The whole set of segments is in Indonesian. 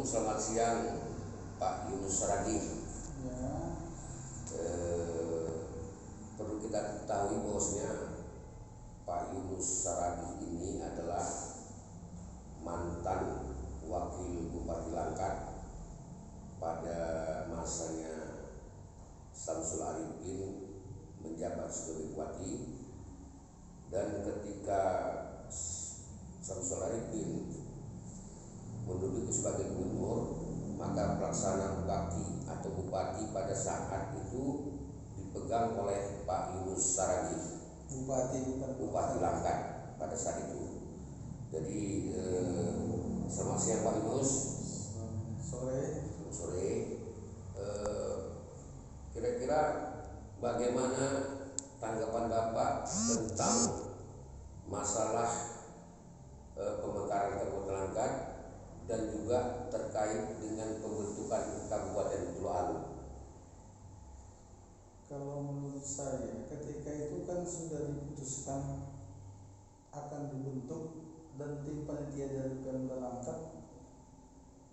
selamat siang Pak Yunus Saragih. Ya. Perlu kita ketahui bahwasanya Pak Yunus Saragih ini adalah mantan wakil Bupati Langkat pada masanya Samsul Arifin menjabat sebagai bupati, dan ketika Samsul Arifin menduduki sebagai gubernur, maka pelaksanaan bakti atau bupati pada saat itu dipegang oleh Pak Yunus Saragih, Bupati Langkat pada saat itu. Jadi selamat siang Pak Yunus. Sore. Kira-kira bagaimana tanggapan Bapak tentang masalah pemekaran Kabupaten Langkat dan juga terkait dengan pembentukan Kabupaten Pulau Alu? Kalau menurut saya, ketika itu kan sudah diputuskan akan dibentuk dan tim panitia dari Pemda Langkat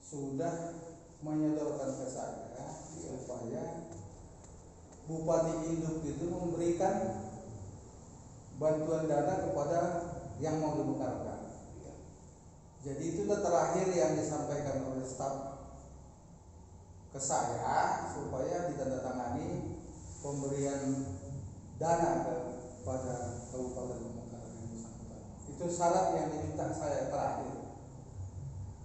sudah menyodorkan ke saya supaya Bupati Induk itu memberikan bantuan dana kepada yang mau dimekarkan. Jadi itu terakhir yang disampaikan oleh staf ke saya supaya ditandatangani pemberian dana kepada Kabupaten Pemekaran yang bersangkutan. Itu syarat yang diminta saya terakhir.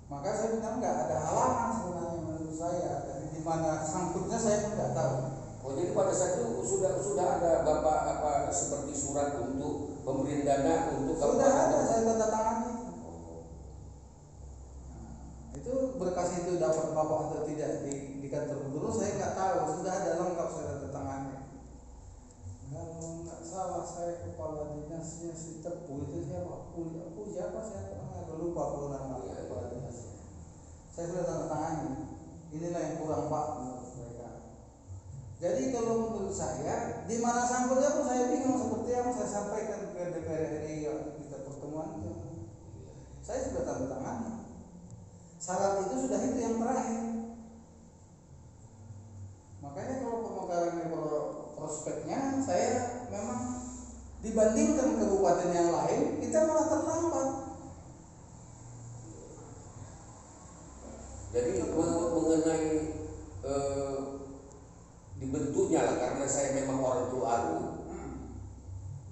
Maka saya bilang nggak ada halangan sebenarnya menurut saya, tapi di mana sangkutnya saya pun nggak tahu. Oh, jadi pada saat itu sudah ada Bapak seperti surat untuk pemberian dana untuk sudah ada, saya tanda tangani. Itu berkas itu dapat Bapak atau tidak di kantor gubernur saya nggak tahu, sudah ada lengkap saya tanda tangani. Kalau nggak salah saya kepala dinasnya si Tepu itu siapa? Aku siapa saya lupa aku nama kepala dinas. Saya sudah tanda tangani. Inilah yang kurang Pak menurut mereka. Jadi kalau menurut saya di mana sangkutnya pun saya bingung, seperti yang saya sampaikan ke DPR RI waktu kita pertemuan itu. Saya sudah tanda tangani. Syarat itu sudah itu yang terakhir. Makanya kalau pemekaran ini prospeknya saya memang dibandingkan kabupaten yang lain kita malah terlambat. Jadi mengenai dibentuknya lah, karena saya memang orang Pulau Alu,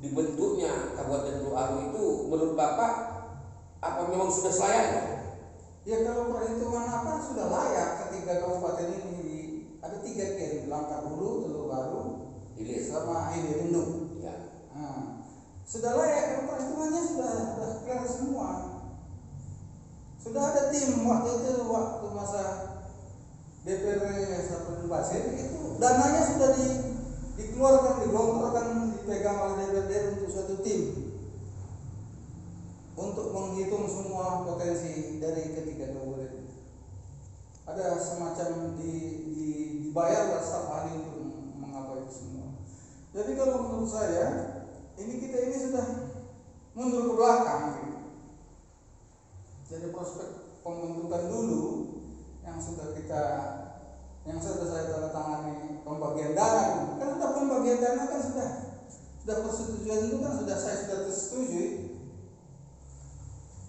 dibentuknya Kabupaten Pulau Alu itu menurut Bapak apa memang sudah selayaknya? Ya kalau perhitungan apa sudah layak ketika kabupaten ini ada 3 kian, Langkat Hulu, Teluk Baru, sama ini Induk. Ya. Sudah layak, kalau perhitungannya sudah clear semua. Sudah ada tim waktu masa DPR Sapri Basir itu dananya sudah dikeluarkan, digelontorkan, dipegang oleh DPR untuk suatu tim untuk menghitung semua potensi dari ketiga kabupaten. Ada semacam dibayar staf ahli untuk mengapa itu semua. Jadi kalau menurut saya kita ini sudah mundur ke belakang gitu. Jadi prospek pembentukan dulu yang sudah saya tanda tangani pembagian dana, kan sudah pembagian dana kan sudah persetujuan itu kan saya sudah tersetujui.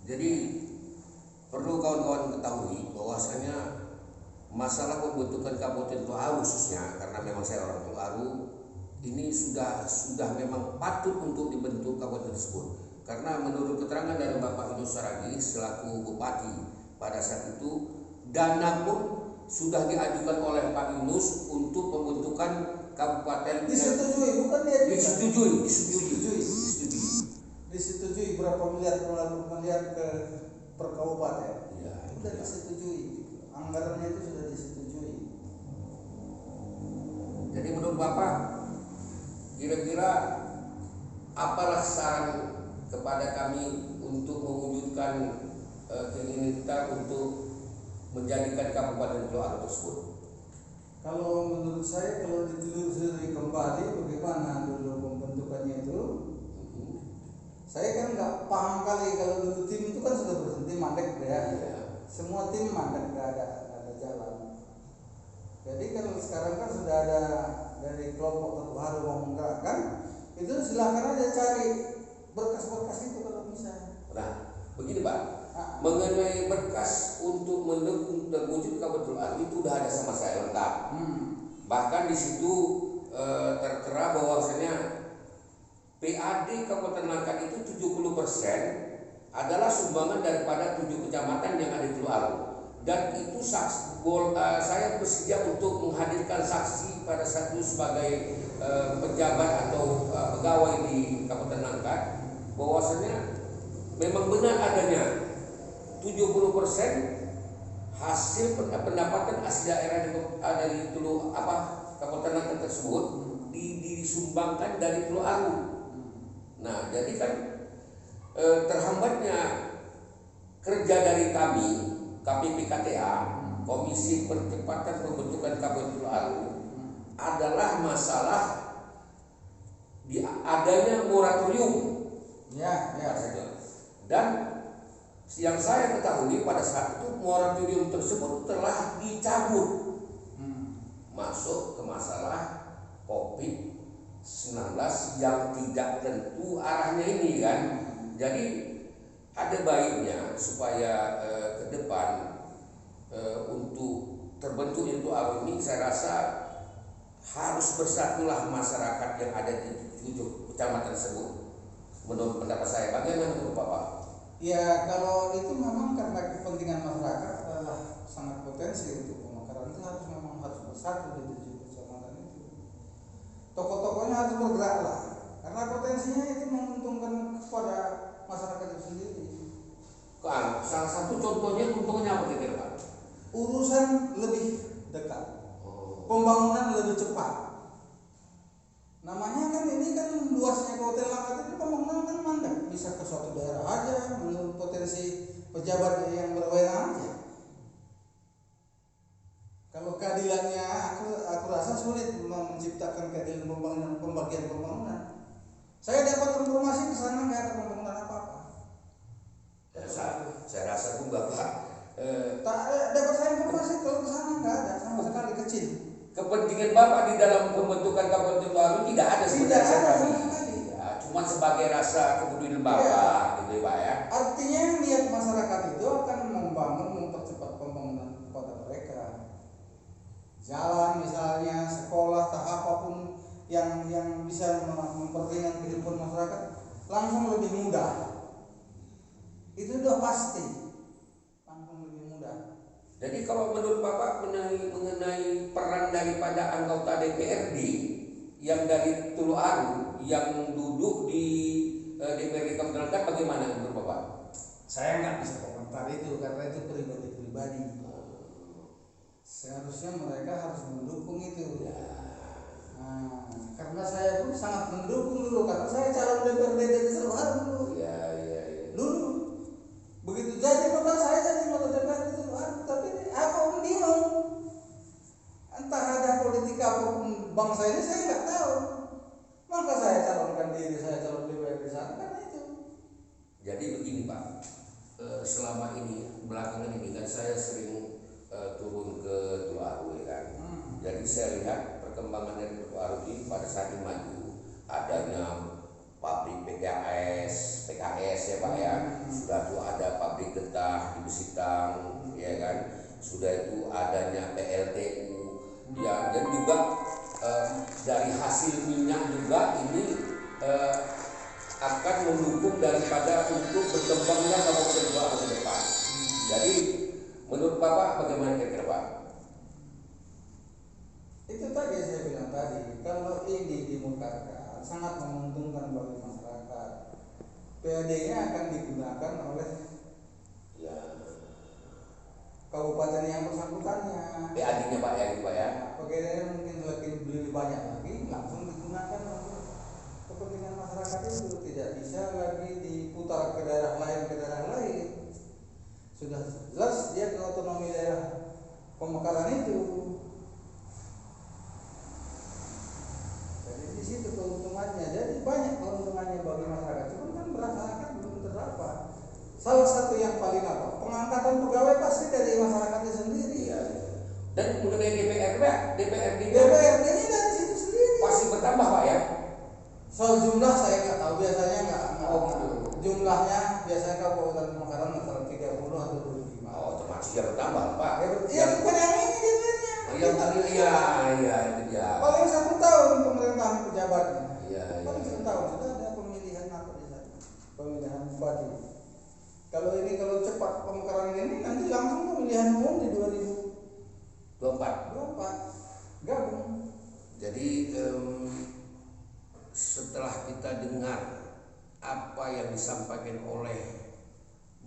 Jadi perlu kawan-kawan ketahui bahwasanya masalah pembentukan Kabupaten Pulau Alu khususnya, karena memang saya orang Pulau Alu, ini sudah memang patut untuk dibentuk kabupaten tersebut. Karena menurut keterangan dari Bapak Yunus Saragih selaku bupati pada saat itu, dana pun sudah diajukan oleh Pak Yunus untuk pembentukan kabupaten. Disetujui, bukan dia disetujui berapa miliar per kabupaten. Ya, sudah disetujui. Anggarannya itu sudah disetujui. Jadi menurut Bapak, kira-kira apalah saran kepada kami untuk mewujudkan keinginan kita untuk menjadikan Kabupaten Pulau Alu tersebut? Kalau menurut saya, kalau ditelusuri kembali bagaimana dulu pembentukannya itu, saya kan nggak paham kali. Kalau dulu tim itu kan sudah berhenti mandek ya. semua tim kan nggak ada jalan. Jadi kalau sekarang kan sudah ada dari kelompok terbaru mau menggerakkan, itu silakan aja cari berkas-berkas itu kalau bisa. Nah, begini Pak, mengenai berkas untuk mendukung terwujud Kabupaten Aru itu udah ada sama saya lengkap. Bahkan di situ tertera bahwasanya PAD Kabupaten Langkat itu 70% adalah sumbangan daripada 7 kecamatan yang ada di Teluk Aru. Dan itu saya bersedia untuk menghadirkan saksi pada saat itu sebagai pejabat atau pegawai di Kabupaten Langkat bahwasanya memang benar adanya 70% hasil pendapatan asli daerah dari Kabupaten Langkat tersebut disumbangkan dari Teluk Aru. Nah, jadi kan terhambatnya kerja dari kami KPPKTA, Komisi Percepatan Pembentukan Kabupaten Teluk Aru, adalah masalah adanya moratorium. Ya. Dan yang saya ketahui pada saat itu moratorium tersebut telah dicabut. Masuk ke masalah COVID-19 yang tidak tentu arahnya ini kan. Jadi ada baiknya supaya ke depan untuk terbentuknya Teluk Aru ini saya rasa harus bersatulah masyarakat yang ada di 7 kecamatan tersebut. Menurut pendapat saya, bagaimana menurut Bapak? Ya, kalau itu memang karena kepentingan masyarakat adalah sangat potensi untuk pemekaran, itu memang harus bersatu di 7 kecamatan itu. Tokoh-tokohnya harus bergerak lah, karena potensinya itu menguntungkan kepada masyarakat itu sendiri. Salah satu contohnya untungnya apa kira-kira Pak? Urusan lebih dekat, pembangunan lebih cepat. Namanya kan ini kan luasnya Kabupaten Langkat itu pembangunan kan mandek, bisa ke suatu daerah aja menurut potensi pejabat yang berwenang aja. Kalau keadilannya aku rasa sulit menciptakan keadilan pembagian pembangunan. Saya dapat informasi ke sana nggak ada pembangunan apa-apa. Saya rasa pun Bapak dapat saya informasi kalau ke sana nggak ada sama sekali, kecil. Kepentingan Bapak di dalam pembentukan Kabupaten Teluk Aru tidak ada sebenarnya sama sekali. Ya, cuma sebagai rasa kepedulian Bapak, gitu Pak ya. Artinya niat masyarakat itu akan mempercepat pembangunan kepada mereka. Jalan misalnya, sekolah, apapun yang bisa memperringan kehidupan masyarakat langsung lebih mudah. Itu udah pasti langsung lebih mudah. Jadi kalau menurut Bapak mengenai peran daripada anggota DPRD yang dari Teluk Aru yang duduk di DPRD Kabupaten Langkat, bagaimana menurut Bapak? Saya nggak bisa komentar itu karena itu pribadi. Seharusnya mereka harus mendukung itu. Nah, karena saya pun sangat mendukung dulu karena saya calon DPRD dari Teluk Aru dulu. Dulu begitu jadi padahal saya jadi anggota DPRD Teluk Aru, tapi apa pun bingung. Entah ada politik apapun bangsa ini saya nggak tahu. Maka saya calonkan diri saya calon DPRD sana karena itu. Jadi begini Pak, selama ini belakangan ini kan saya sering turun ke Teluk Aru ya kan. Jadi saya lihat perkembangan dari Teluk Aru ini pada saat ini maju, adanya pabrik PKS ya Pak ya, sudah tuh ada pabrik getah di Besitang ya kan, sudah itu adanya PLTU ya, dan juga dari hasil minyak juga ini akan mendukung daripada untuk berkembangnya Kabupaten Teluk Aru ke depan. Jadi menurut Bapak bagaimana kira-kira Pak? Itu tadi saya bilang tadi, kalau ini dimutarkan sangat menguntungkan bagi masyarakat. PAD-nya akan digunakan oleh kabupaten yang bersangkutannya. PAD-nya Pak ya, Pak ya. PAD-nya mungkin lebih banyak lagi, langsung digunakan untuk kepentingan masyarakat itu, tidak bisa lagi diputar ke daerah lain. Sudah jelas dia ke otonomi daerah pemekaran itu. Jadi di situ keuntungannya. Jadi banyak keuntungannya bagi masyarakat. Cuma kan masyarakat belum terdapat. Salah satu yang paling apa? pengangkatan pegawai pasti dari masyarakatnya sendiri. Iya. Dan mengenai DPRD DPRD ini dari situ sendiri. pasti bertambah Pak ya. Soal jumlah saya nggak tahu, biasanya nggak. Oh gitu. Jumlahnya biasanya Kabupaten Pemekaran antara 30 atau 25. Oh otomatis ya bertambah Pak. Iya, bukan yang ini DPR-nya. Yang tadi iya itu dia. Paling 1 tahun pemerintahan pejabatnya. Iya. Paling 1 tahun sudah ada pemilihan apa di sana? Pemilihan bupati. Kalau cepat pemekaran ini nanti langsung pemilihan umum di 2024 gabung. Jadi setelah kita dengar apa yang disampaikan oleh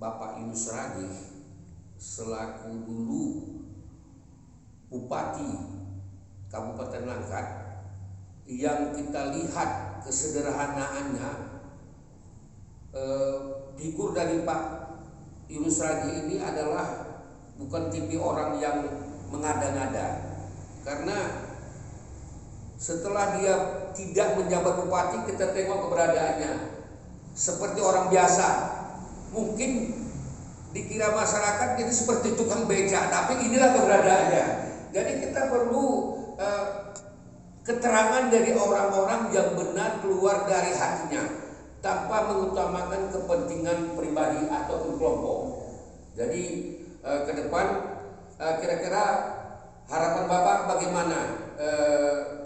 Bapak Yunus Ragih selaku dulu Bupati Kabupaten Langkat, yang kita lihat kesederhanaannya, figur dari Pak Yunus Ragih ini adalah bukan tipe orang yang mengada-ngada, karena setelah dia tidak menjabat bupati, kita tengok keberadaannya seperti orang biasa. Mungkin dikira masyarakat jadi seperti tukang beca, tapi inilah keberadaannya. Jadi kita perlu keterangan dari orang-orang yang benar keluar dari hatinya, tanpa mengutamakan kepentingan pribadi ataupun kelompok. Jadi ke depan kira-kira harapan Bapak bagaimana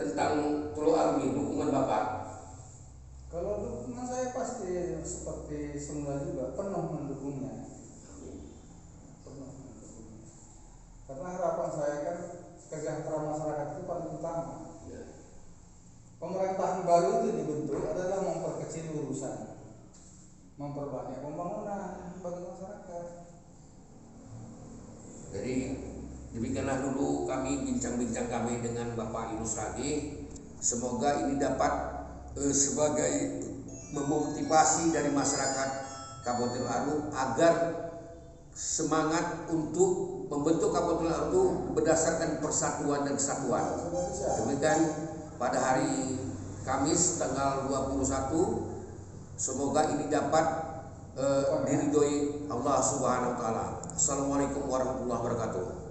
tentang Pulau Aru ini, dukungan Bapak? Kalau dukungan saya pasti seperti semula juga, penuh mendukungnya. Karena harapan saya kan kesejahteraan masyarakat itu paling utama. Pemerintahan baru itu dibentuk adalah memperkecil urusan, memperbanyak pembangunan bagi masyarakat. Jadi demikianlah dulu bincang-bincang kami dengan Bapak Yunus Ragih. Semoga ini dapat sebagai memotivasi dari masyarakat Kabupaten Aru agar semangat untuk membentuk Kabupaten Aru berdasarkan persatuan dan kesatuan. Demikian pada hari Kamis tanggal 21, semoga ini dapat diridhoi Allah Subhanahu wa taala. Assalamualaikum warahmatullahi wabarakatuh.